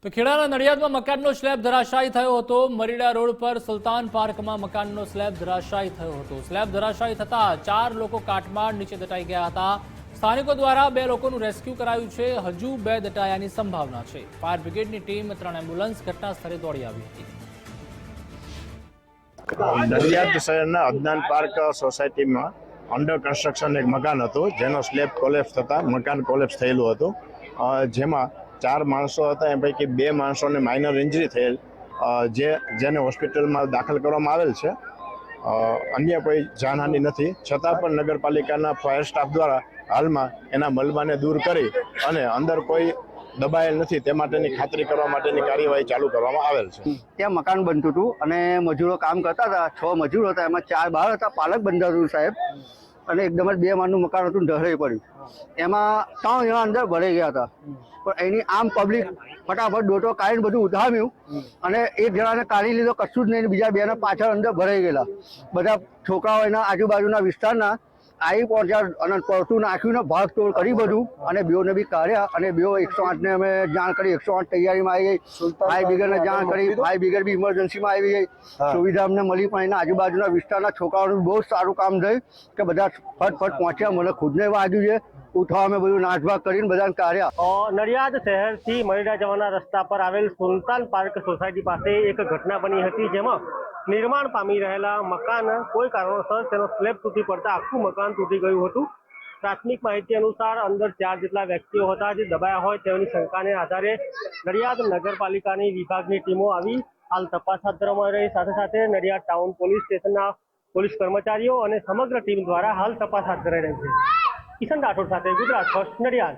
તો ખેડાના નડિયાદમાં મકાનનો સ્લેબ ધરાશાયી થયો હતો। મરીડા રોડ પર સુલતાન પાર્કમાં મકાનનો સ્લેબ ધરાશાયી થયો હતો। સ્લેબ ધરાશાયી થતા 4 લોકો કાટમાળ નીચે દટાઈ ગયા હતા। સ્થાનિકો દ્વારા 2 લોકોનું રેસ્ક્યુ કરાયું છે। હજુ 2 દટાયાની સંભાવના છે। ફાયર બ્રિગેડની ટીમ 3 એમ્બ્યુલન્સ ઘટના સ્થળે દોડી આવી હતી। નડિયાદ શહેરના અદનાન પાર્ક સોસાયટીમાં અંડર કન્સ્ટ્રક્શન એક મકાન હતું, જેનો સ્લેબ કોલેપ્સ થતાં મકાન કોલેપ્સ થયેલું હતું, જેમાં 4 માણસો હતા। એ પૈકી 2 માણસોને માઇનર ઇન્જરી થયેલ, જેને હોસ્પિટલમાં દાખલ કરવામાં આવેલ છે। અન્ય કોઈ જાનહાનિ નથી, છતાં પણ નગરપાલિકાના ફાયર સ્ટાફ દ્વારા હાલમાં એના મલબાને દૂર કરી અને અંદર કોઈ દબાયેલ નથી તે માટેની ખાતરી કરવા માટેની કાર્યવાહી ચાલુ કરવામાં આવેલ છે। ત્યાં મકાન બનતું હતું અને મજૂરો કામ કરતા હતા। 6 મજૂરો હતા, એમાં 4 બહાર હતા। પાલક બંધાતું સાહેબ, અને એકદમ જ 2 માળનું મકાન હતું, ઢળાઈ પડ્યું। એમાં 3 જણા અંદર ભરાઈ ગયા હતા, પણ એની આમ પબ્લિક ફટાફટ ડોટો કાઢીને બધું ઉઠાવ્યું અને એક જણાને કાઢી લીધો, કશું જ નહીં। બીજા 2 પાછળ અંદર ભરાઈ ગયેલા। બધા છોકરાઓ એના આજુબાજુના વિસ્તારના આવી પહોંચ્યા અને પડતું નાખ્યું ને ભાગ તોડ કરી બધું, અને બેઓને બી કાઢ્યા અને બેઓ 108ને અમે જાણ કરી। 108 તૈયારીમાં આવી ગઈ, ફાયર બ્રિગેડને જાણ કરી, ફાયર બ્રિગેડ બી ઇમરજન્સીમાં આવી ગઈ। સુવિધા અમને મળી, પણ એના આજુબાજુના વિસ્તારના છોકરાઓનું બહુ સારું કામ થયું કે બધા ફટફટ પહોંચ્યા। મને ખુદને વાગ્યું છે, ઉઠાવ અમે બધું નાસભાગ કરીને બધાને કાઢ્યા। નડિયાદ શહેરથી મરીડા જવાના રસ્તા પર આવેલ સુલતાન પાર્ક સોસાયટી પાસે એક ઘટના બની હતી, જેમાં નિર્માણ પામી રહેલા મકાન કોઈ કારણોસર તેનો સ્લેબ તૂટી પડતા આખું મકાન તૂટી ગયું હતું। પ્રાથમિક માહિતી અનુસાર અંદર 4 જેટલા વ્યક્તિઓ હતા જે દબાયા હોય તેની શંકાને આધારે નડિયાદ નગરપાલિકાની વિભાગની ટીમો આવી હાલ તપાસ હાથ ધરવામાં આવી રહી। સાથે સાથે નડિયાદ ટાઉન પોલીસ સ્ટેશનના પોલીસ કર્મચારીઓ અને સમગ્ર ટીમ દ્વારા હાલ તપાસ હાથ ધરાઈ રહી છે। કિશન રાઠોડ સાથે ગુજરાત ફર્સ્ટ, નડિયાદ।